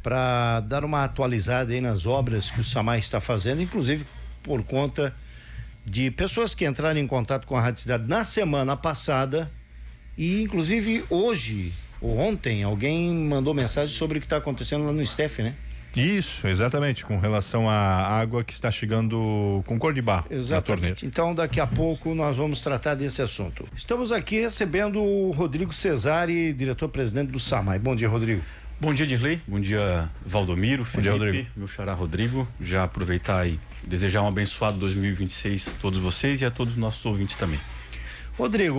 para dar uma atualizada aí nas obras que o SAMAI está fazendo, inclusive por conta de pessoas que entraram em contato com a Rádio Cidade na semana passada e inclusive hoje ou ontem alguém mandou mensagem sobre o que está acontecendo lá no STF, né? Isso, exatamente, com relação à água que está chegando com cor de barro na torneira. Então daqui a pouco nós vamos tratar desse assunto. Estamos aqui recebendo o Rodrigo Cesari, diretor-presidente do SAMAI. Bom dia, Rodrigo. Bom dia, Dirley. Bom dia, Valdomiro, Felipe, bom dia, Rodrigo. Meu xará Rodrigo. Já aproveitar e desejar um abençoado 2026 a todos vocês e a todos os nossos ouvintes também. Rodrigo,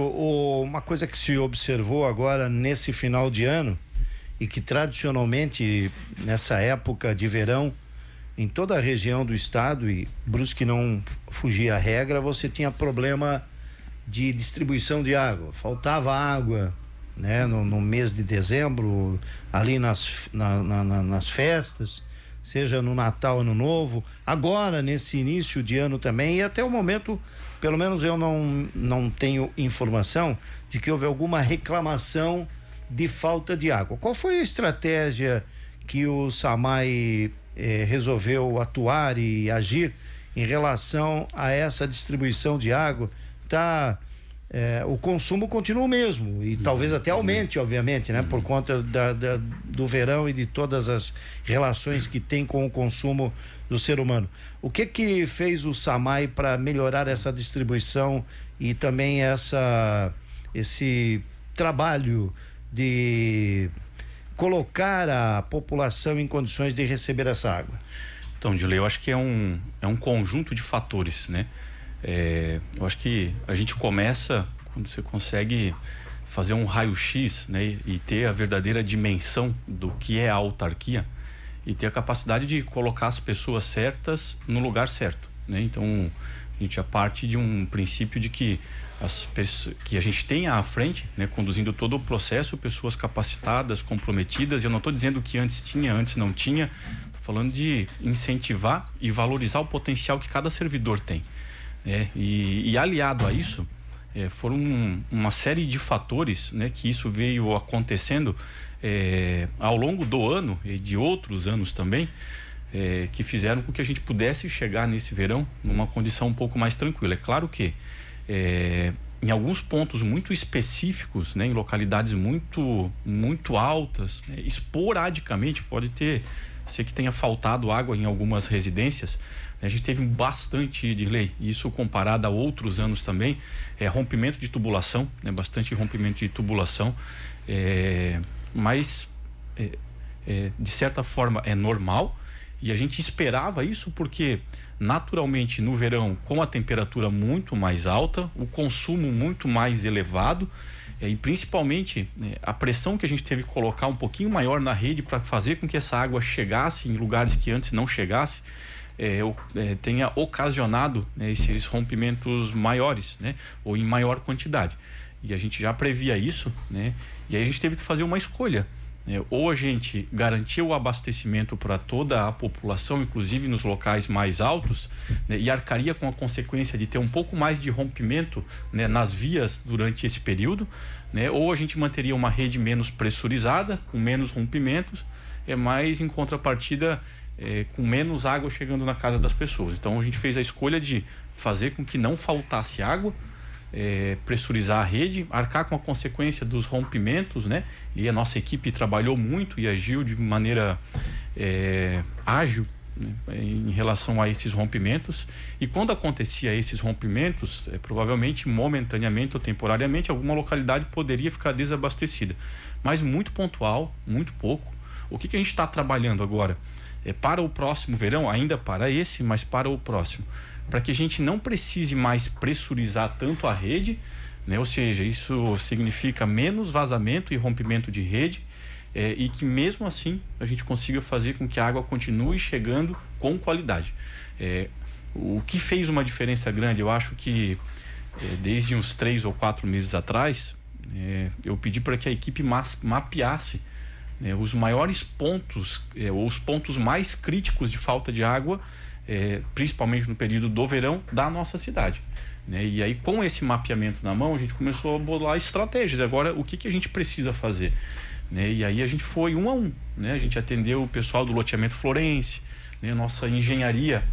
uma coisa que se observou agora nesse final de ano e que tradicionalmente nessa época de verão em toda a região do estado, e Brusque não fugia à regra, você tinha problema de distribuição de água, faltava água, né, no mês de dezembro, ali nas festas, seja no Natal, Ano Novo, agora nesse início de ano também, e até o momento, pelo menos eu não tenho informação de que houve alguma reclamação de falta de água. Qual foi a estratégia que o SAMAI resolveu atuar e agir em relação a essa distribuição de água? O consumo continua o mesmo e talvez até aumente, obviamente, né? Por conta do verão e de todas as relações que tem com o consumo do ser humano. O que fez o SAMAI para melhorar essa distribuição e também esse trabalho de colocar a população em condições de receber essa água? Então, Dilei, eu acho que é um conjunto de fatores, né? Eu acho que a gente começa quando você consegue fazer um raio-x, né, e ter a verdadeira dimensão do que é a autarquia e ter a capacidade de colocar as pessoas certas no lugar certo, né? Então, a gente já parte de um princípio de que que a gente tenha à frente, né, conduzindo todo o processo, pessoas capacitadas, comprometidas. Eu não estou dizendo que antes tinha, antes não tinha. Estou falando de incentivar e valorizar o potencial que cada servidor tem. E aliado a isso, foram uma série de fatores, né, que isso veio acontecendo ao longo do ano e de outros anos também, que fizeram com que a gente pudesse chegar nesse verão numa condição um pouco mais tranquila. É claro que em alguns pontos muito específicos, né, em localidades muito altas, né, esporadicamente pode ser que tenha faltado água em algumas residências. A gente teve bastante de lei, isso comparado a outros anos também, rompimento de tubulação, né, bastante rompimento de tubulação, mas de certa forma é normal. E a gente esperava isso porque, naturalmente, no verão, com a temperatura muito mais alta, o consumo muito mais elevado, e principalmente a pressão que a gente teve que colocar um pouquinho maior na rede para fazer com que essa água chegasse em lugares que antes não chegasse, tenha ocasionado, né, esses rompimentos maiores, né, ou em maior quantidade. E a gente já previa isso, né, e aí a gente teve que fazer uma escolha. Ou a gente garantia o abastecimento para toda a população, inclusive nos locais mais altos, né, e arcaria com a consequência de ter um pouco mais de rompimento, né, nas vias durante esse período, né, ou a gente manteria uma rede menos pressurizada, com menos rompimentos, mas em contrapartida com menos água chegando na casa das pessoas. Então a gente fez a escolha de fazer com que não faltasse água, pressurizar a rede, arcar com a consequência dos rompimentos, né? E a nossa equipe trabalhou muito e agiu de maneira ágil, né, em relação a esses rompimentos. E quando acontecia esses rompimentos, provavelmente momentaneamente ou temporariamente alguma localidade poderia ficar desabastecida, mas muito pontual, muito pouco. O que a gente está trabalhando agora para o próximo verão, ainda para esse, mas para o próximo, para que a gente não precise mais pressurizar tanto a rede, né? Ou seja, isso significa menos vazamento e rompimento de rede, e que mesmo assim a gente consiga fazer com que a água continue chegando com qualidade. O que fez uma diferença grande, eu acho que desde uns 3 ou 4 meses atrás, eu pedi para que a equipe mapeasse os maiores pontos, os pontos mais críticos de falta de água, principalmente no período do verão da nossa cidade, né? E aí, com esse mapeamento na mão, a gente começou a bolar estratégias. Agora, o que a gente precisa fazer? né? E aí a gente foi um a um, né? A gente atendeu o pessoal do loteamento Florence, né? Nossa engenharia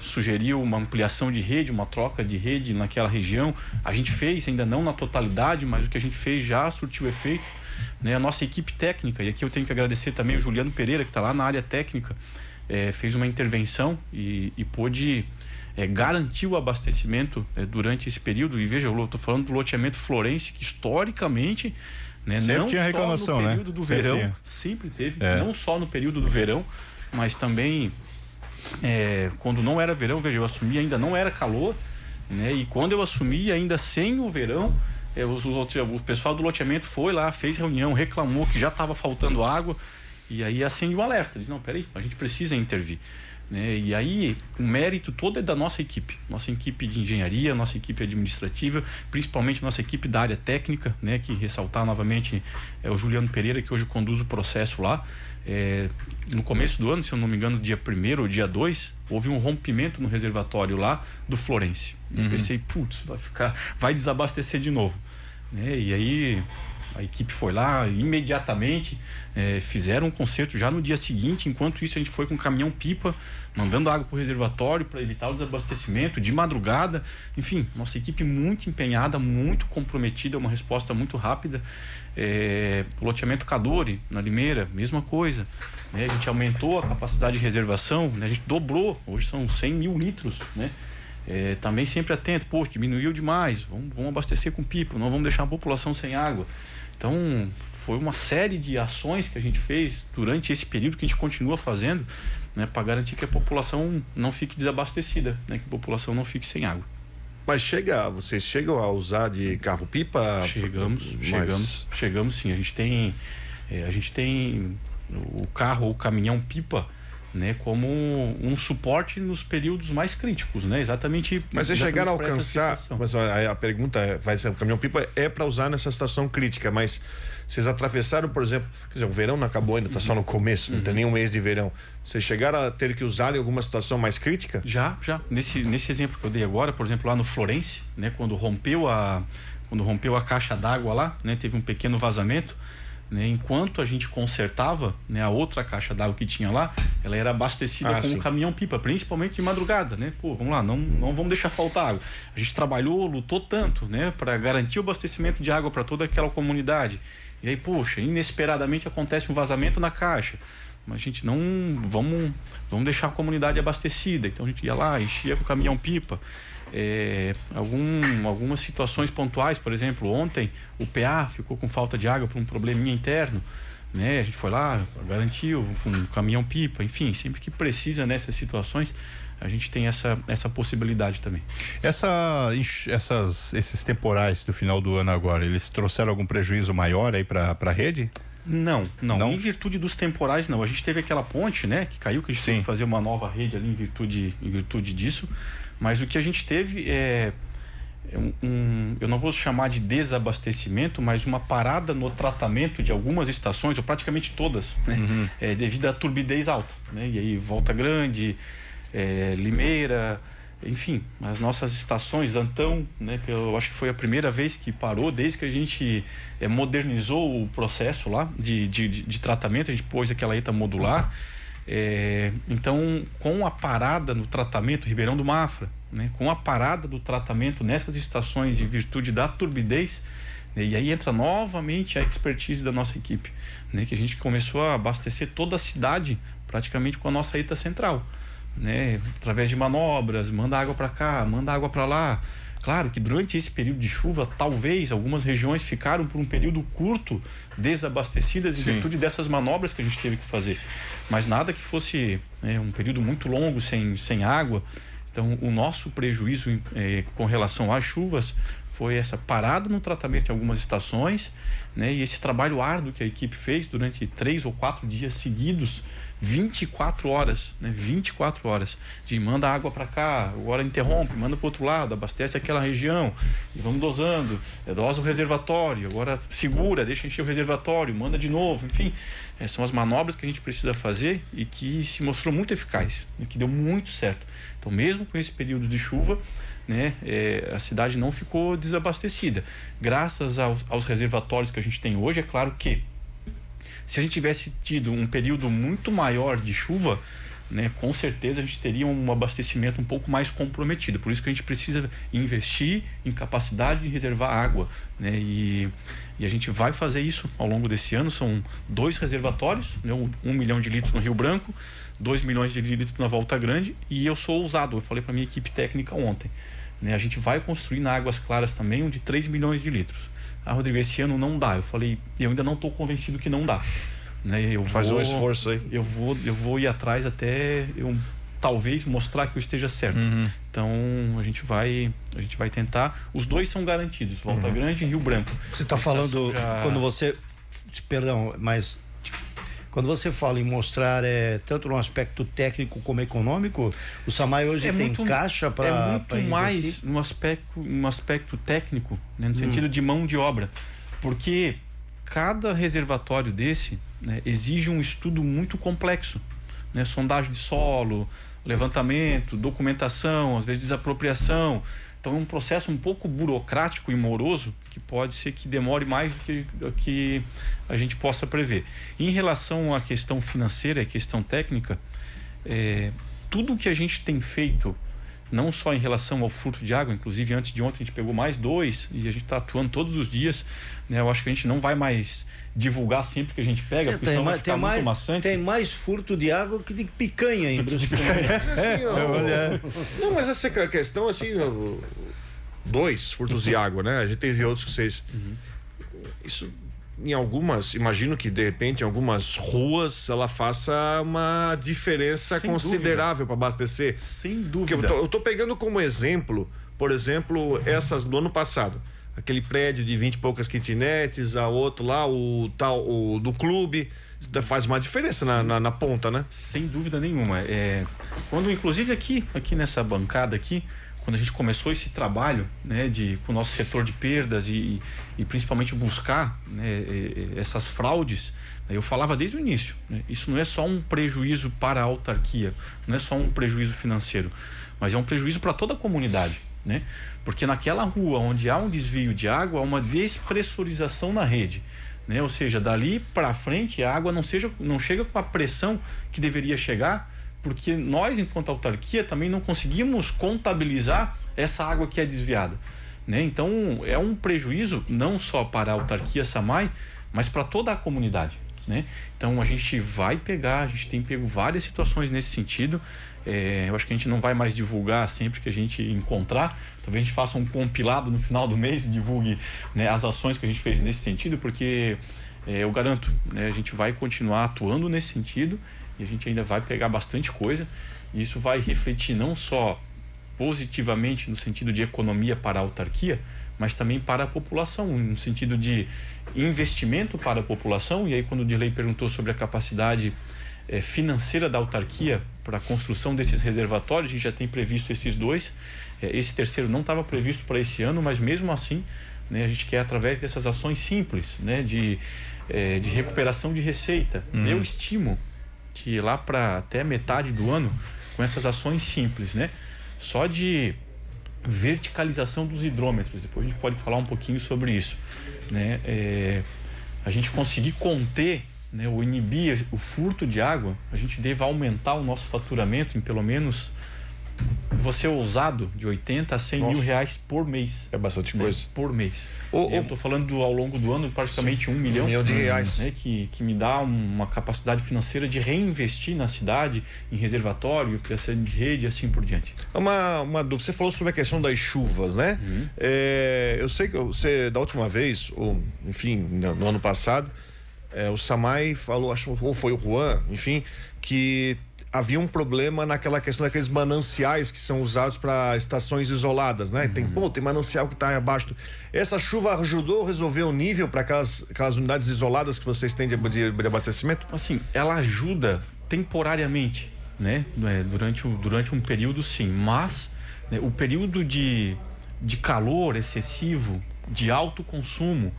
sugeriu uma ampliação de rede, uma troca de rede naquela região. A gente fez, ainda não na totalidade, mas o que a gente fez já surtiu efeito, né? A nossa equipe técnica, e aqui eu tenho que agradecer também o Juliano Pereira, que está lá na área técnica, fez uma intervenção e pôde garantir o abastecimento durante esse período. E veja, eu estou falando do loteamento Florence, que historicamente, né, sempre não tinha reclamação, só no período do verão, tinha. sempre teve, não só no período do verão, mas também quando não era verão. Veja, eu assumi, ainda não era calor, né? E quando eu assumi, ainda sem o verão, o pessoal do loteamento foi lá, fez reunião, reclamou que já estava faltando água, e aí acende um alerta, diz, não, peraí, a gente precisa intervir, né? E aí o mérito todo é da nossa equipe de engenharia, nossa equipe administrativa, principalmente nossa equipe da área técnica, né? Que ressaltar novamente o Juliano Pereira, que hoje conduz o processo lá. No começo do ano, se eu não me engano, dia 1º ou dia 2, houve um rompimento no reservatório lá do Florence. Eu pensei, putz, vai desabastecer de novo, né? E aí a equipe foi lá imediatamente, fizeram um conserto já no dia seguinte. Enquanto isso, a gente foi com um caminhão-pipa mandando água para o reservatório para evitar o desabastecimento de madrugada. Enfim, nossa equipe muito empenhada, muito comprometida, uma resposta muito rápida. O loteamento Cadore, na Limeira, mesma coisa, né? A gente aumentou a capacidade de reservação, né? A gente dobrou, hoje são 100 mil litros, né? Também sempre atento, poxa, diminuiu demais, vamos abastecer com pipa, não vamos deixar a população sem água. Então, foi uma série de ações que a gente fez durante esse período, que a gente continua fazendo, né, para garantir que a população não fique desabastecida, né, que a população não fique sem água. Mas vocês chegam a usar de carro-pipa? Chegamos sim. A gente tem o carro ou caminhão-pipa, né, como um suporte nos períodos mais críticos, né? Exatamente. Mas vocês chegaram a alcançar, mas a pergunta vai ser, o caminhão-pipa é para usar nessa situação crítica, mas vocês atravessaram, por exemplo, quer dizer, o verão não acabou ainda, está só no começo, não tem nenhum mês de verão. Vocês chegaram a ter que usar em alguma situação mais crítica? Já. Nesse exemplo que eu dei agora, por exemplo, lá no Florence, né, quando rompeu a caixa d'água lá, né, teve um pequeno vazamento, né, enquanto a gente consertava, né, a outra caixa d'água que tinha lá, ela era abastecida com um caminhão-pipa, principalmente de madrugada, né? Pô, vamos lá, não vamos deixar faltar água. A gente trabalhou, lutou tanto, né, para garantir o abastecimento de água para toda aquela comunidade. E aí, poxa, inesperadamente acontece um vazamento na caixa. Mas a gente vamos deixar a comunidade abastecida. Então a gente ia lá, enchia com o caminhão-pipa. Algumas situações pontuais, por exemplo, ontem o PA ficou com falta de água por um probleminha interno, né? A gente foi lá, garantiu com um caminhão-pipa. Enfim, sempre que precisa nessas situações, a gente tem essa possibilidade também. Esses temporais do final do ano agora, eles trouxeram algum prejuízo maior aí para a rede? Não. Em virtude dos temporais, não. A gente teve aquela ponte, né, que caiu, que a gente teve que fazer uma nova rede ali em virtude disso. Mas o que a gente teve eu não vou chamar de desabastecimento, mas uma parada no tratamento de algumas estações, ou praticamente todas, né, devido à turbidez alta, né? E aí Volta Grande, Limeira, enfim, as nossas estações, Antão, né, que eu acho que foi a primeira vez que parou desde que a gente modernizou o processo lá de tratamento. A gente pôs aquela ETA modular. Então, com a parada no tratamento, Ribeirão do Mafra, né, com a parada do tratamento nessas estações em virtude da turbidez, né, e aí entra novamente a expertise da nossa equipe, né, que a gente começou a abastecer toda a cidade praticamente com a nossa ETA central, né, através de manobras, manda água para cá, manda água para lá. Claro que durante esse período de chuva, talvez algumas regiões ficaram por um período curto desabastecidas em virtude dessas manobras que a gente teve que fazer, mas nada que fosse um período muito longo sem água. Então, o nosso prejuízo com relação às chuvas foi essa parada no tratamento em algumas estações, né, e esse trabalho árduo que a equipe fez durante 3 ou 4 dias seguidos, 24 horas, né? 24 horas de manda água para cá, agora interrompe, manda para o outro lado, abastece aquela região e vamos dosando, dosa o reservatório, agora segura, deixa encher o reservatório, manda de novo. Enfim, são as manobras que a gente precisa fazer e que se mostrou muito eficaz, e que deu muito certo. Então, mesmo com esse período de chuva, né, a cidade não ficou desabastecida. Graças aos reservatórios que a gente tem hoje, é claro que Se a gente tivesse tido um período muito maior de chuva, né, com certeza a gente teria um abastecimento um pouco mais comprometido. Por isso que a gente precisa investir em capacidade de reservar água, né? E a gente vai fazer isso ao longo desse ano. São 2 reservatórios, né, 1 milhão de litros no Rio Branco, 2 milhões de litros na Volta Grande, e eu sou ousado, eu falei para minha equipe técnica ontem, né, a gente vai construir na Águas Claras também um de 3 milhões de litros. Rodrigo, esse ano não dá. Eu falei, eu ainda não estou convencido que não dá. Né, Faz um esforço aí. Eu vou ir atrás até eu talvez mostrar que eu esteja certo. Então a gente vai tentar. Os 2 são garantidos, Volta Grande e Rio Branco. Você está falando quando você fala em mostrar tanto no aspecto técnico como econômico, o SAMAI hoje tem caixa para é muito mais no aspecto técnico, né, no sentido de mão de obra, porque cada reservatório desse, né, exige um estudo muito complexo, né, sondagem de solo, levantamento, documentação, às vezes desapropriação. Então é um processo um pouco burocrático e moroso que pode ser que demore mais do que a gente possa prever. Em relação à questão financeira e à questão técnica, tudo que a gente tem feito, não só em relação ao furto de água, inclusive antes de ontem a gente pegou mais 2 e a gente está atuando todos os dias, né? Eu acho que a gente não vai mais divulgar sempre que a gente pega, porque senão vai ficar muito maçante. Tem mais furto de água que de picanha em Brusque. Não, mas essa questão assim, 2 furtos de água, né? A gente teve outros que vocês... Isso em algumas, imagino que de repente em algumas ruas ela faça uma diferença considerável para abastecer. Sem dúvida. Eu tô pegando como exemplo, por exemplo, essas do ano passado. Aquele prédio de 20 e poucas kitnets, a outro lá, o do clube, faz uma diferença na ponta, né? Sem dúvida nenhuma. Quando, inclusive aqui nessa bancada aqui, quando a gente começou esse trabalho, né, com o nosso setor de perdas e principalmente buscar, né, essas fraudes, eu falava desde o início, né, isso não é só um prejuízo para a autarquia, não é só um prejuízo financeiro, mas é um prejuízo para toda a comunidade, né? Porque naquela rua onde há um desvio de água, há uma despressurização na rede, né? Ou seja, dali para frente a água não chega com a pressão que deveria chegar, porque nós, enquanto autarquia, também não conseguimos contabilizar essa água que é desviada, né? Então é um prejuízo não só para a autarquia SAMAI, mas para toda a comunidade, né? Então a gente tem pego várias situações nesse sentido. Eu acho que a gente não vai mais divulgar sempre que a gente encontrar. Talvez a gente faça um compilado no final do mês e divulgue, né, as ações que a gente fez nesse sentido, porque eu garanto, né, a gente vai continuar atuando nesse sentido e a gente ainda vai pegar bastante coisa, e isso vai refletir não só positivamente no sentido de economia para a autarquia, mas também para a população, no sentido de investimento para a população. E aí, quando o Dirley perguntou sobre a capacidade financeira da autarquia para a construção desses reservatórios, a gente já tem previsto esses 2. Esse terceiro não estava previsto para esse ano, mas mesmo assim, né, a gente quer, através dessas ações simples, né, de recuperação de receita. Eu estimo que lá para até metade do ano, com essas ações simples, né, só de verticalização dos hidrômetros, depois a gente pode falar um pouquinho sobre isso, né, a gente conseguir conter, né, ou inibir o furto de água, a gente deve aumentar o nosso faturamento em pelo menos, vou ser ousado, de 80 a 100 mil reais por mês. É bastante coisa. Por mês. Eu estou falando ao longo do ano praticamente 1 milhão. 1 milhão de reais. Né, que me dá uma capacidade financeira de reinvestir na cidade, em reservatório, criação de rede e assim por diante. Uma dúvida, você falou sobre a questão das chuvas, né? Eu sei que você, da última vez, ou enfim, no ano passado, o SAMAI falou, acho, ou foi o Juan, enfim, que havia um problema naquela questão daqueles mananciais que são usados para estações isoladas, né? Tem manancial que está abaixo. Essa chuva ajudou a resolver o nível para aquelas unidades isoladas que vocês têm de abastecimento? Assim, ela ajuda temporariamente, né? Durante um período, sim, mas, né, o período de calor excessivo, de alto consumo,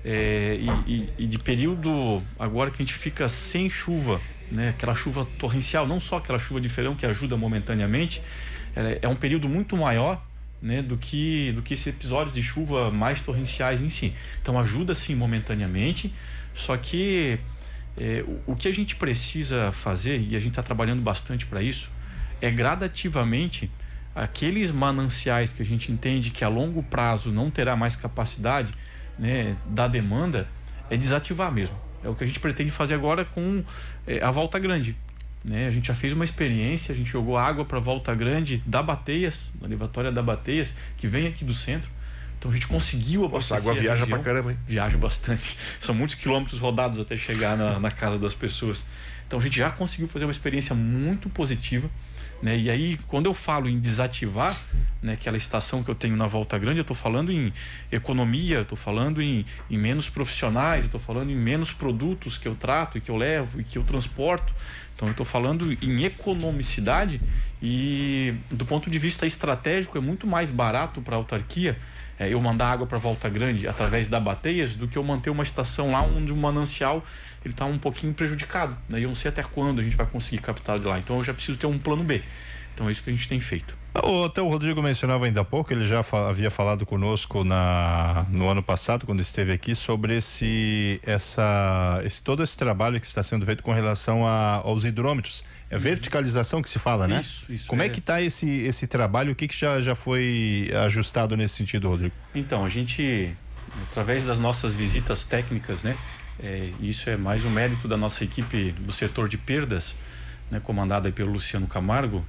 e de período agora que a gente fica sem chuva, né, aquela chuva torrencial, não só aquela chuva de verão que ajuda momentaneamente, é um período muito maior, né, do que esses episódios de chuva mais torrenciais em si. Então ajuda sim momentaneamente, só que O que a gente precisa fazer, e a gente está trabalhando bastante para isso, é gradativamente aqueles mananciais que a gente entende que a longo prazo não terá mais capacidade, né, da demanda, é desativar mesmo. É o que a gente pretende fazer agora com a Volta Grande, né? A gente já fez uma experiência, a gente jogou água para a Volta Grande da Bateias, da levatória da Bateias, que vem aqui do centro. Então a gente conseguiu abastecer. Nossa, a água viaja pra caramba, hein? Viaja bastante. São muitos quilômetros rodados até chegar na casa das pessoas. Então a gente já conseguiu fazer uma experiência muito positiva, né? E aí, quando eu falo em desativar, né, aquela estação que eu tenho na Volta Grande, eu estou falando em economia, eu estou falando em menos profissionais, eu estou falando em menos produtos que eu trato e que eu levo e que eu transporto. Então eu estou falando em economicidade, e do ponto de vista estratégico é muito mais barato para a autarquia eu mandar água para Volta Grande através da Bateias do que eu manter uma estação lá onde o manancial ele está um pouquinho prejudicado, né? E eu não sei até quando a gente vai conseguir captar de lá. Então eu já preciso ter um plano B. Então é isso que a gente tem feito. Até o Rodrigo mencionava ainda há pouco, ele já havia falado conosco no ano passado, quando esteve aqui, sobre todo esse trabalho que está sendo feito com relação aos hidrômetros. É verticalização que se fala, né? Isso. Como é que está esse trabalho? O que já foi ajustado nesse sentido, Rodrigo? Então, a gente, através das nossas visitas técnicas, né? Isso é mais um mérito da nossa equipe do setor de perdas, né, comandada pelo Luciano Camargo.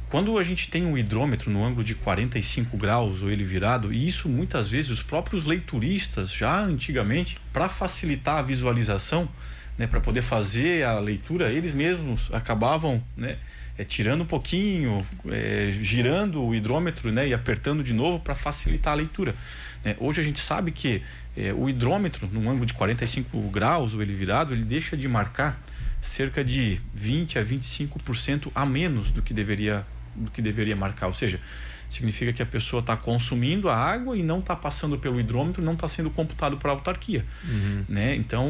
Quando a gente tem um hidrômetro no ângulo de 45 graus ou ele virado, e isso muitas vezes os próprios leituristas já antigamente, para facilitar a visualização, né, para poder fazer a leitura, eles mesmos acabavam, né, tirando um pouquinho, girando o hidrômetro, né, e apertando de novo para facilitar a leitura, né? Hoje a gente sabe que o hidrômetro no ângulo de 45 graus ou ele virado, ele deixa de marcar cerca de 20 a 25% a menos do que deveria marcar, ou seja, significa que a pessoa está consumindo a água e não está passando pelo hidrômetro, não está sendo computado para a autarquia, né? Então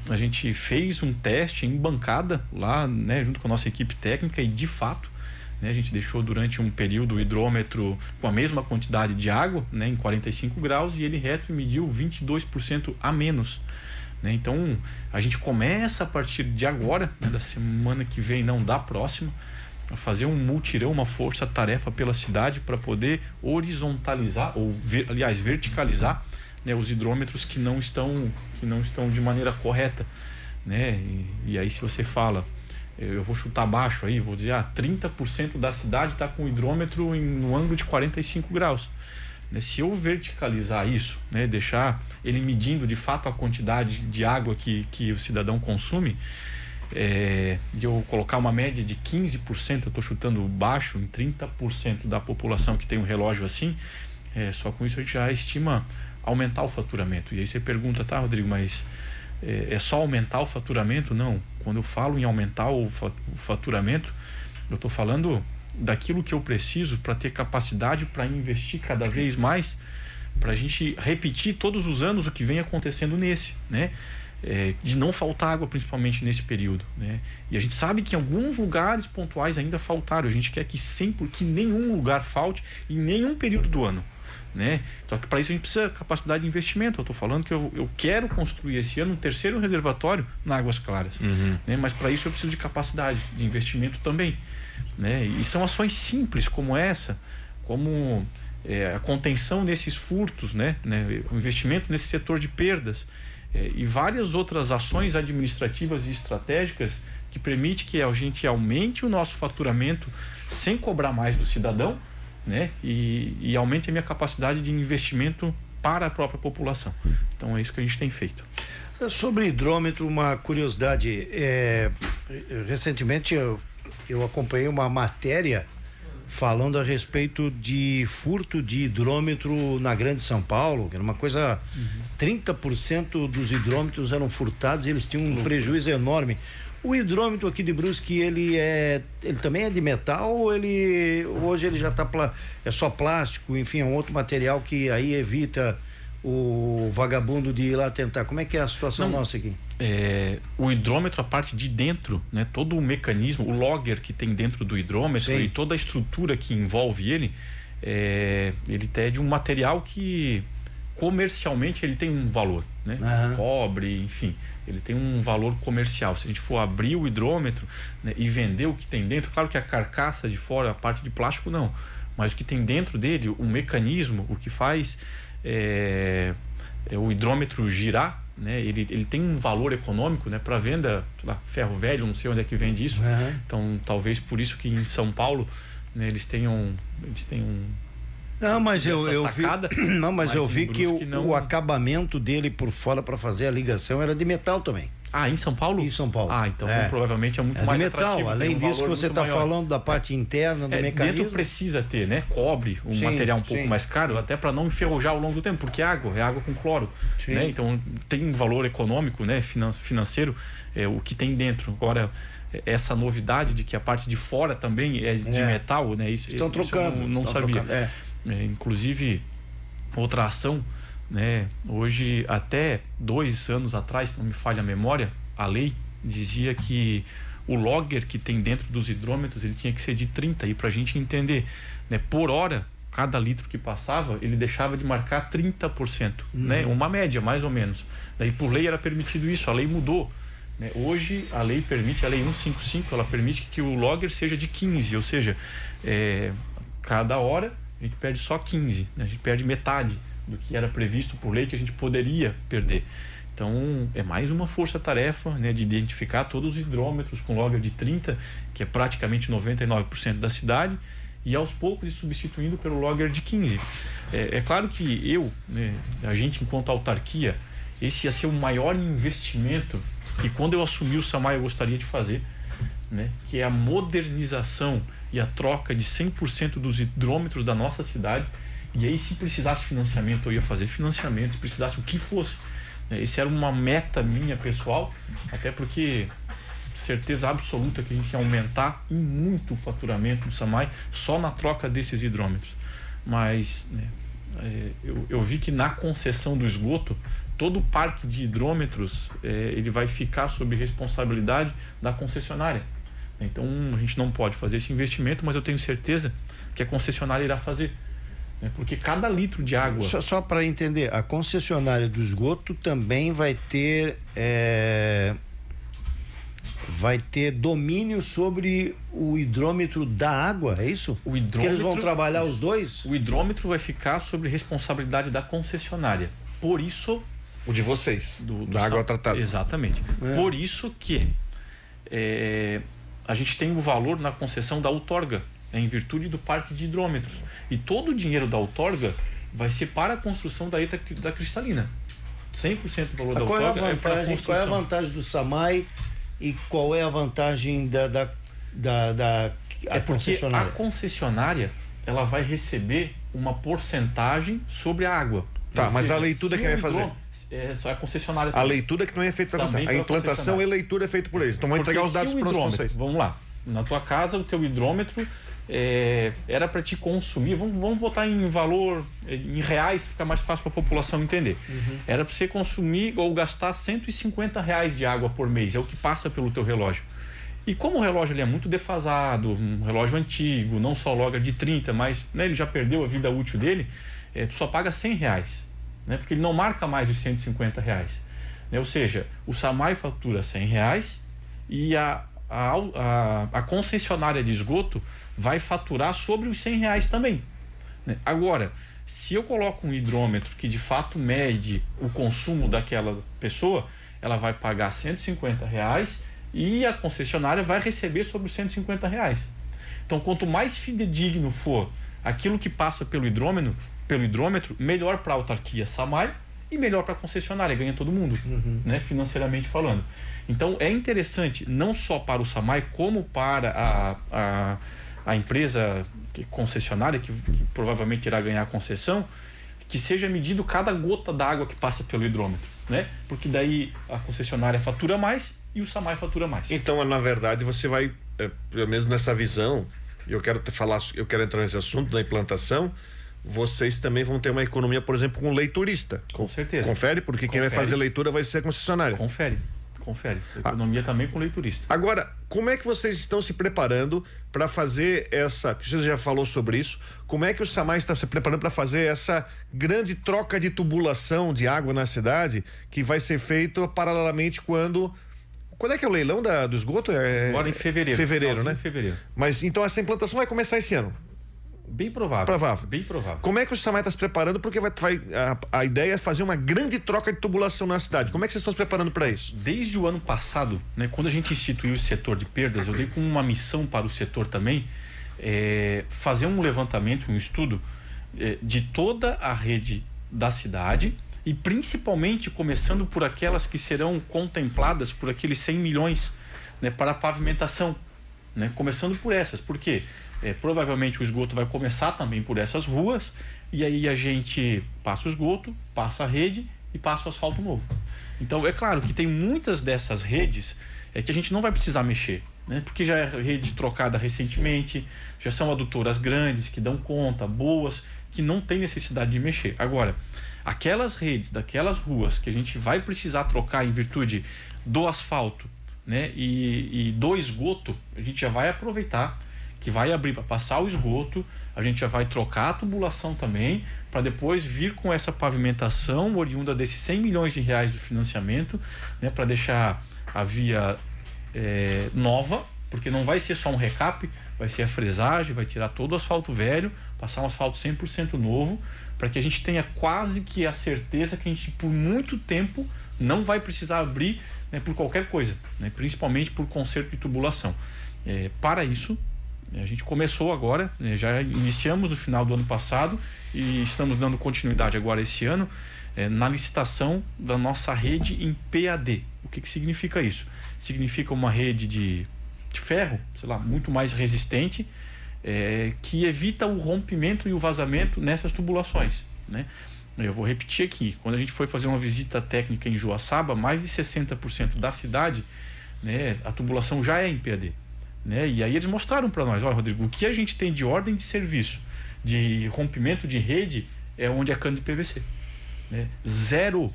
a gente fez um teste em bancada lá, né, junto com a nossa equipe técnica, e de fato, né, a gente deixou durante um período o hidrômetro com a mesma quantidade de água, né, em 45 graus, e ele reto mediu 22% a menos. Então a gente começa a partir de agora, né, da semana que vem, não da próxima, a fazer um multirão, uma força-tarefa pela cidade para poder horizontalizar ou verticalizar, né, os hidrômetros que não estão de maneira correta, né? E aí, se você fala, eu vou chutar baixo aí, vou dizer 30% da cidade está com o hidrômetro no ângulo de 45 graus. Se eu verticalizar isso, né, deixar ele medindo de fato a quantidade de água que o cidadão consome, e eu colocar uma média de 15%, eu estou chutando baixo, em 30% da população que tem um relógio assim, só com isso a gente já estima aumentar o faturamento. E aí você pergunta, tá, Rodrigo, mas é só aumentar o faturamento? Não. Quando eu falo em aumentar o faturamento, eu estou falando daquilo que eu preciso para ter capacidade para investir cada vez mais, para a gente repetir todos os anos o que vem acontecendo nesse, né? De não faltar água, principalmente nesse período, né? E a gente sabe que em alguns lugares pontuais ainda faltaram. A gente quer que nenhum lugar falte em nenhum período do ano, né? Só que para isso a gente precisa de capacidade de investimento. Eu estou falando que eu quero construir esse ano um terceiro reservatório na Águas Claras, né? Mas para isso eu preciso de capacidade de investimento também, né? E são ações simples como essa, como a contenção nesses furtos, né? O investimento nesse setor de perdas, e várias outras ações administrativas e estratégicas que permite que a gente aumente o nosso faturamento sem cobrar mais do cidadão, né? E aumente a minha capacidade de investimento para a própria população. Então é isso que a gente tem feito. Sobre hidrômetro, uma curiosidade, recentemente eu acompanhei uma matéria falando a respeito de furto de hidrômetro na Grande São Paulo, que era uma coisa, 30% dos hidrômetros eram furtados e eles tinham um prejuízo enorme. O hidrômetro aqui de Brusque, ele também é de metal ou hoje ele já é só plástico, enfim, é um outro material que aí evita o vagabundo de ir lá tentar? Como é que é a situação nossa aqui? O hidrômetro, a parte de dentro, né, todo o mecanismo, o logger que tem dentro do hidrômetro, sim, e toda a estrutura que envolve ele é de um material que comercialmente ele tem um valor, né? Cobre, enfim, ele tem um valor comercial. Se a gente for abrir o hidrômetro, né, e vender o que tem dentro, claro que a carcaça de fora, a parte de plástico não, mas o que tem dentro dele, o mecanismo, o que faz o hidrômetro girar, né? Ele tem um valor econômico, né, para venda, sei lá, ferro velho, não sei onde é que vende isso. Então talvez por isso que em São Paulo, né, eles tenham não, mas eu vi, não, mas eu vi que não... o acabamento dele por fora para fazer a ligação era de metal também. Ah, em São Paulo? Em São Paulo. Ah, então provavelmente é muito mais de metal. atrativo. Além disso que você está falando da parte interna do mecanismo. Dentro precisa ter, né? Cobre, material um pouco mais caro, até para não enferrujar ao longo do tempo, porque é água com cloro, né? Então tem um valor econômico, né? Financeiro, o que tem dentro. Agora, essa novidade de que a parte de fora também é de metal, né? Estão trocando. Eu não sabia. Inclusive, outra ação, né? Hoje, até 2 anos atrás, se não me falha a memória, a lei dizia que o logger que tem dentro dos hidrômetros ele tinha que ser de 30, e para a gente entender, né? Por hora, cada litro que passava, ele deixava de marcar 30%, né? Uma média, mais ou menos. Daí, por lei, era permitido isso, a lei mudou, né? Hoje, a lei permite, a lei 155, ela permite que o logger seja de 15, ou seja, cada hora a gente perde só 15, né? A gente perde metade do que era previsto por lei que a gente poderia perder. Então, é mais uma força-tarefa, né, de identificar todos os hidrômetros com logger de 30, que é praticamente 99% da cidade, e aos poucos ir substituindo pelo logger de 15. É claro que a gente, enquanto autarquia, esse ia ser o maior investimento que, quando eu assumir o SAMAI, eu gostaria de fazer, né, que é a modernização e a troca de 100% dos hidrômetros da nossa cidade. E aí, se precisasse financiamento, eu ia fazer financiamento, se precisasse o que fosse. Esse era uma meta minha pessoal, até porque certeza absoluta que a gente ia aumentar em muito o faturamento do SAMAI só na troca desses hidrômetros. Mas, né, eu vi que na concessão do esgoto, todo o parque de hidrômetros ele vai ficar sob responsabilidade da concessionária. Então, a gente não pode fazer esse investimento, mas eu tenho certeza que a concessionária irá fazer. Porque cada litro de água... Só para entender, a concessionária do esgoto também vai ter domínio sobre o hidrômetro da água, é isso? O hidrômetro, que eles vão trabalhar os dois? O hidrômetro vai ficar sob responsabilidade da concessionária. Por isso... O de vocês, da água tratada. Exatamente. Por isso que a gente tem o valor na concessão da outorga, em virtude do parque de hidrômetros. E todo o dinheiro da outorga vai ser para a construção da cristalina. 100% do valor da outorga é para a construção. Qual é a vantagem do SAMAI e qual é a vantagem da concessionária? A concessionária ela vai receber uma porcentagem sobre a água. Tá, mas a leitura quem vai fazer? Só a concessionária. A leitura que não é feita pela concessionária. A implantação e a leitura é feita por eles. Então vai entregar os dados para vocês. Vamos lá. Na tua casa, o teu hidrômetro era para te consumir, vamos botar em valor, em reais, fica mais fácil para a população entender. Era para você consumir ou gastar R$150 de água por mês, é o que passa pelo teu relógio. E como o relógio ele é muito defasado, um relógio antigo, não só logger de 30, mas, né, ele já perdeu a vida útil dele, tu só paga R$100, né, porque ele não marca mais os R$150, né, ou seja, o SAMAI fatura R$100 e a concessionária de esgoto vai faturar sobre os R$100 também, né? Agora, se eu coloco um hidrômetro que de fato mede o consumo daquela pessoa, ela vai pagar R$150 e a concessionária vai receber sobre os R$150. Então, quanto mais fidedigno for aquilo que passa pelo hidrômetro, melhor para a autarquia SAMAI e melhor para a concessionária, ganha todo mundo, né, financeiramente falando. Então, é interessante, não só para o SAMAI, como para a empresa concessionária, que provavelmente irá ganhar a concessão, que seja medido cada gota d'água que passa pelo hidrômetro, né? Porque daí a concessionária fatura mais e o SAMAI fatura mais. Então, na verdade, você vai, pelo menos nessa visão, eu quero entrar nesse assunto da implantação, vocês também vão ter uma economia, por exemplo, com o leiturista. Com certeza. Confere, porque quem vai fazer leitura vai ser a concessionária. Confere. confere. Economia também com leiturista. Agora, como é que vocês estão se preparando para fazer essa... Você já falou sobre isso. Como é que o SAMAI está se preparando para fazer essa grande troca de tubulação de água na cidade que vai ser feita paralelamente quando é que é o leilão do esgoto? Agora em fevereiro. Fevereiro, né? Em fevereiro. Mas então essa implantação vai começar esse ano? Bem provável. Bem provável. Como é que o SAMAI está se preparando? Porque a ideia é fazer uma grande troca de tubulação na cidade. Como é que vocês estão se preparando para isso? Desde o ano passado, né, quando a gente instituiu o setor de perdas, eu dei como uma missão para o setor também fazer um levantamento, um estudo de toda a rede da cidade e principalmente começando por aquelas que serão contempladas por aqueles 100 milhões, né, para a pavimentação, né, começando por essas. Por quê? Provavelmente o esgoto vai começar também por essas ruas e aí a gente passa o esgoto, passa a rede e passa o asfalto novo. Então é claro que tem muitas dessas redes que a gente não vai precisar mexer, né? Porque já é rede trocada recentemente, já são adutoras grandes que dão conta, boas, que não tem necessidade de mexer. Agora, aquelas redes daquelas ruas que a gente vai precisar trocar em virtude do asfalto, né, e do esgoto, a gente já vai aproveitar que vai abrir para passar o esgoto, a gente já vai trocar a tubulação também, para depois vir com essa pavimentação oriunda desses 100 milhões de reais do financiamento, né, para deixar a via nova, porque não vai ser só um recap, vai ser a fresagem, vai tirar todo o asfalto velho, passar um asfalto 100% novo, para que a gente tenha quase que a certeza que a gente por muito tempo não vai precisar abrir, né, por qualquer coisa, né, principalmente por conserto de tubulação. Para isso, a gente começou agora, já iniciamos no final do ano passado e estamos dando continuidade agora esse ano na licitação da nossa rede em PAD. O que significa isso? Significa uma rede de ferro, sei lá, muito mais resistente, que evita o rompimento e o vazamento nessas tubulações, né? Eu vou repetir aqui, quando a gente foi fazer uma visita técnica em Joaçaba, mais de 60% da cidade, né, a tubulação já é em PAD. Né? E aí eles mostraram para nós, olha, Rodrigo, o que a gente tem de ordem de serviço, de rompimento de rede, é onde é cano de PVC. Né? Zero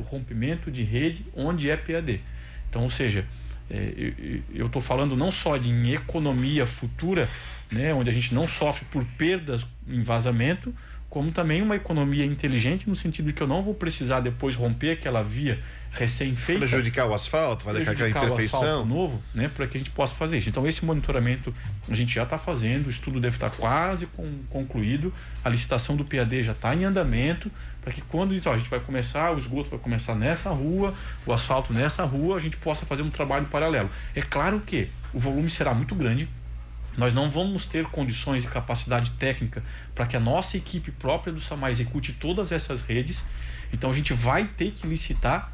rompimento de rede onde é PAD. Então, ou seja, eu estou falando não só de economia futura, né, onde a gente não sofre por perdas em vazamento, como também uma economia inteligente, no sentido de que eu não vou precisar depois romper aquela via recém-feita. Prejudicar o asfalto, vai deixar aquela imperfeição. O asfalto novo, né, para que a gente possa fazer isso. Então, esse monitoramento a gente já está fazendo, o estudo deve estar quase concluído, a licitação do PAD já está em andamento, para que quando a gente vai começar, o esgoto vai começar nessa rua, o asfalto nessa rua, a gente possa fazer um trabalho paralelo. É claro que o volume será muito grande, nós não vamos ter condições e capacidade técnica para que a nossa equipe própria do SAMAI execute todas essas redes. Então a gente vai ter que licitar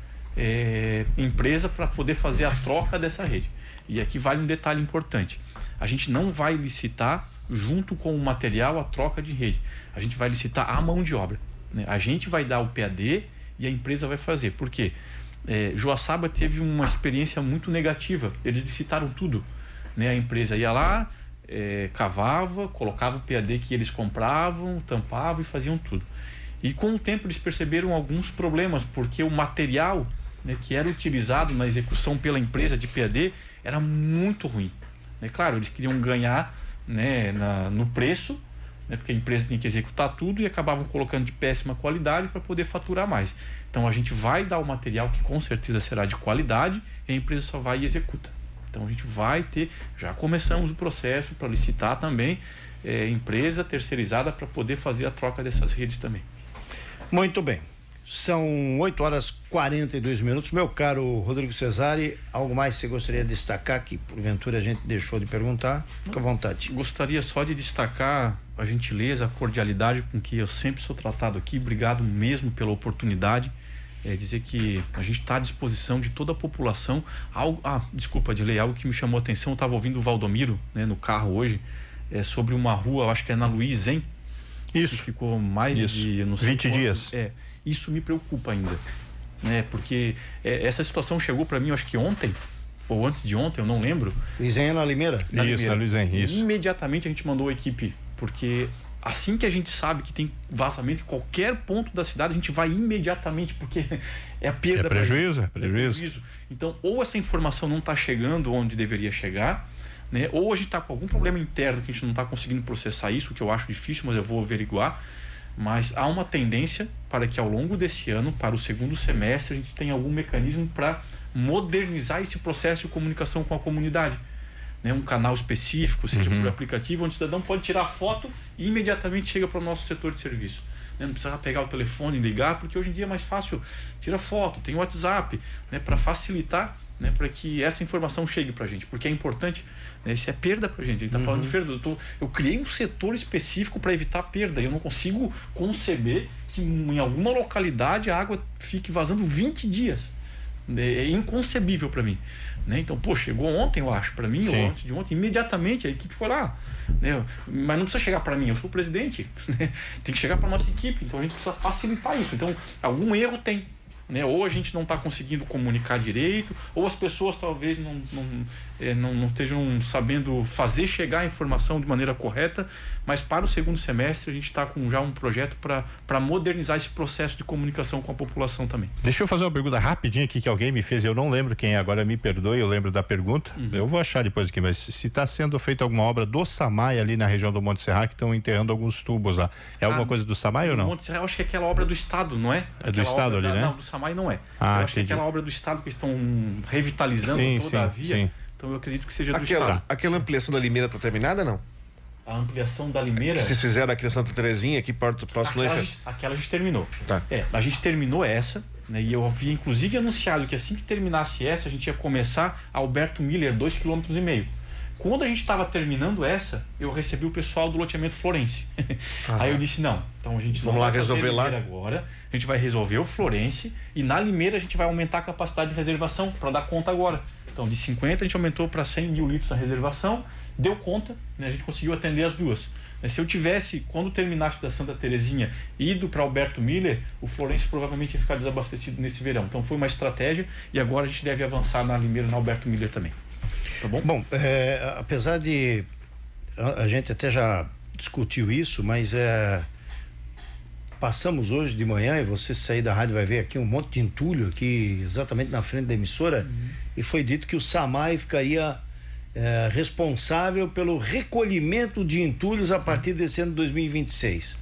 empresa para poder fazer a troca dessa rede. E aqui vale um detalhe importante: a gente não vai licitar junto com o material a troca de rede, a gente vai licitar a mão de obra, né? A gente vai dar o PAD e a empresa vai fazer. Por quê? Joaçaba teve uma experiência muito negativa, eles licitaram tudo, né? A empresa ia lá, cavava, colocava o PAD que eles compravam, tampavam e faziam tudo. E com o tempo eles perceberam alguns problemas, porque o material, né, que era utilizado na execução pela empresa de PAD era muito ruim. Claro, eles queriam ganhar, né, no preço, né, porque a empresa tinha que executar tudo e acabavam colocando de péssima qualidade para poder faturar mais. Então a gente vai dar o material que com certeza será de qualidade e a empresa só vai e executa. Então a gente vai ter, já começamos o processo para licitar também empresa terceirizada para poder fazer a troca dessas redes também. Muito bem. São 8h42. Meu caro Rodrigo Cesari, algo mais que você gostaria de destacar que porventura a gente deixou de perguntar? Fica à vontade. Gostaria só de destacar a gentileza, a cordialidade com que eu sempre sou tratado aqui. Obrigado mesmo pela oportunidade. Dizer que a gente está à disposição de toda a população. Desculpa, Adilei, algo que me chamou a atenção, eu estava ouvindo o Valdomiro, né, no carro hoje, sobre uma rua, acho que é na Luiz, hein? Isso. Que ficou mais de, não sei 20 dias. Isso me preocupa ainda, né? Porque essa situação chegou para mim, acho que ontem, ou antes de ontem, eu não lembro. Luizen na Limeira? Isso, na Luizen, isso. Imediatamente a gente mandou a equipe, porque assim que a gente sabe que tem vazamento em qualquer ponto da cidade, a gente vai imediatamente, porque é a perda. É prejuízo. Então, ou essa informação não está chegando onde deveria chegar, né? Ou a gente está com algum problema interno que a gente não está conseguindo processar isso, que eu acho difícil, mas eu vou averiguar. Mas há uma tendência para que ao longo desse ano, para o segundo semestre, a gente tenha algum mecanismo para modernizar esse processo de comunicação com a comunidade. Né? Um canal específico, seja por aplicativo, onde o cidadão pode tirar foto e imediatamente chega para o nosso setor de serviço. Né? Não precisa pegar o telefone e ligar, porque hoje em dia é mais fácil. Tira foto, tem o WhatsApp, né? Para facilitar, né? Para que essa informação chegue para a gente, porque é importante. Isso é perda para a gente. A gente está falando de perda. Eu criei um setor específico para evitar perda. Eu não consigo conceber que em alguma localidade a água fique vazando 20 dias. É inconcebível para mim. Né? Então, chegou ontem, eu acho, para mim, ou antes de ontem, imediatamente a equipe foi lá. Né? Mas não precisa chegar para mim, eu sou o presidente. Né? Tem que chegar para nossa equipe. Então a gente precisa facilitar isso. Então, algum erro tem. Né? Ou a gente não está conseguindo comunicar direito, ou as pessoas talvez não estejam sabendo fazer chegar a informação de maneira correta, mas para o segundo semestre a gente está com já um projeto para modernizar esse processo de comunicação com a população também. Deixa eu fazer uma pergunta rapidinho aqui que alguém me fez, eu não lembro quem é, agora me perdoe, eu lembro da pergunta, eu vou achar depois aqui, mas se está sendo feita alguma obra do SAMAI ali na região do Monte Serra, que estão enterrando alguns tubos lá, é alguma coisa do SAMAI ou não? Monte Serra, eu acho que é aquela obra do Estado, não é? É do Estado ali, né? Não, do SAMAI não é. Eu acho que é aquela obra do Estado que estão revitalizando toda a via. Sim. Então eu acredito que seja do Estado. Aquela ampliação da Limeira está terminada, não? A ampliação da Limeira... Que vocês fizeram aqui na Santa Terezinha, aqui próximo do aquela a gente terminou. Tá. A gente terminou essa, né, e eu havia inclusive anunciado que assim que terminasse essa, a gente ia começar a Alberto Miller, 2,5 km. Quando a gente estava terminando essa, eu recebi o pessoal do loteamento Florence. Aí eu disse, não, então a gente vamos lá resolver lá agora, a gente vai resolver o Florence e na Limeira a gente vai aumentar a capacidade de reservação para dar conta agora. Então de 50 a gente aumentou para 100 mil litros a reservação, deu conta, né, a gente conseguiu atender as duas. Se eu tivesse, quando terminasse da Santa Terezinha, ido para Alberto Miller, o Florence provavelmente ia ficar desabastecido nesse verão. Então foi uma estratégia e agora a gente deve avançar na Limeira e na Alberto Miller também. Tá bom? Bom, apesar de a gente até já discutiu isso, mas passamos hoje de manhã, e você sair da rádio vai ver aqui um monte de entulho aqui exatamente na frente da emissora, e foi dito que o SAMAI ficaria responsável pelo recolhimento de entulhos a partir desse ano de 2026.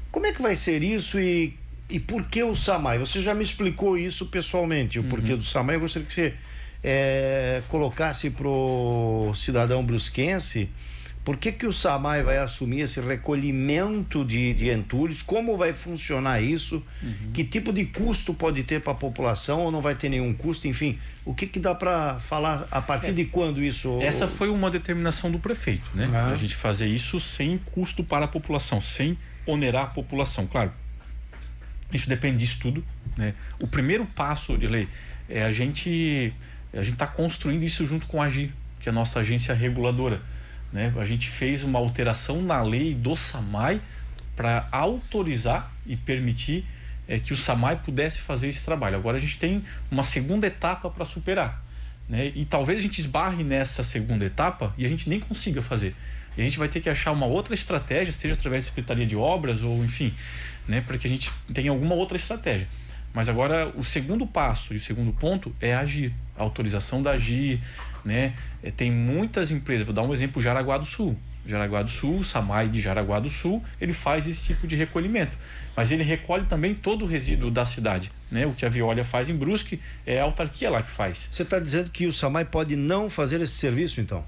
Como é que vai ser isso e por que o SAMAI? Você já me explicou isso pessoalmente, o porquê do SAMAI. Eu gostaria que você colocasse pro cidadão brusquense por que o SAMAI vai assumir esse recolhimento de entulhos, como vai funcionar isso, que tipo de custo pode ter para a população ou não vai ter nenhum custo, enfim, o que dá para falar, a partir de quando isso... Essa foi uma determinação do prefeito, né? A gente fazer isso sem custo para a população, sem onerar a população, claro. Isso depende de estudo, né? O primeiro passo de lei é a gente está construindo isso junto com a AGI, que é a nossa agência reguladora. Né? A gente fez uma alteração na lei do SAMAI para autorizar e permitir que o SAMAI pudesse fazer esse trabalho. Agora a gente tem uma segunda etapa para superar, né? E talvez a gente esbarre nessa segunda etapa e a gente nem consiga fazer. E a gente vai ter que achar uma outra estratégia, seja através da Secretaria de Obras ou enfim, né? Para que a gente tenha alguma outra estratégia. Mas agora o segundo passo e o segundo ponto é a AGI, a autorização da AGI, né? Tem muitas empresas, vou dar um exemplo, Jaraguá do Sul. Jaraguá do Sul, o SAMAI de Jaraguá do Sul, ele faz esse tipo de recolhimento. Mas ele recolhe também todo o resíduo da cidade, né? O que a Veolia faz em Brusque é a autarquia lá que faz. Você está dizendo que o SAMAI pode não fazer esse serviço, então?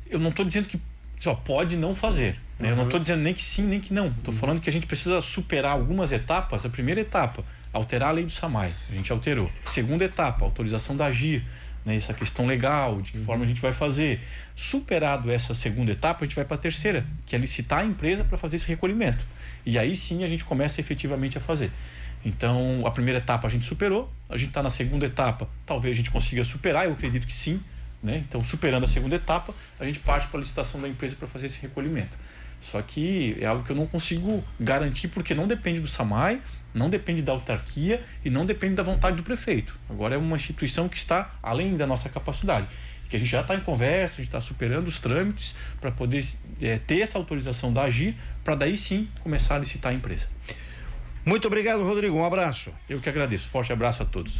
Eu não estou dizendo que só pode não fazer. Né? Eu não estou dizendo nem que sim, nem que não. Estou falando que a gente precisa superar algumas etapas. A primeira etapa, alterar a lei do SAMAI. A gente alterou. Segunda etapa, autorização da AGI. Né, essa questão legal, de que forma a gente vai fazer. Superado essa segunda etapa, a gente vai para a terceira, que é licitar a empresa para fazer esse recolhimento. E aí sim a gente começa efetivamente a fazer. Então, a primeira etapa a gente superou, a gente está na segunda etapa, talvez a gente consiga superar, eu acredito que sim. Né? Então, superando a segunda etapa, a gente parte para a licitação da empresa para fazer esse recolhimento. Só que é algo que eu não consigo garantir, porque não depende do SAMAI, não depende da autarquia e não depende da vontade do prefeito. Agora é uma instituição que está além da nossa capacidade. que a gente já está em conversa, a gente está superando os trâmites para poder ter essa autorização da AGIR, para daí sim começar a licitar a empresa. Muito obrigado, Rodrigo. Um abraço. Eu que agradeço. Forte abraço a todos.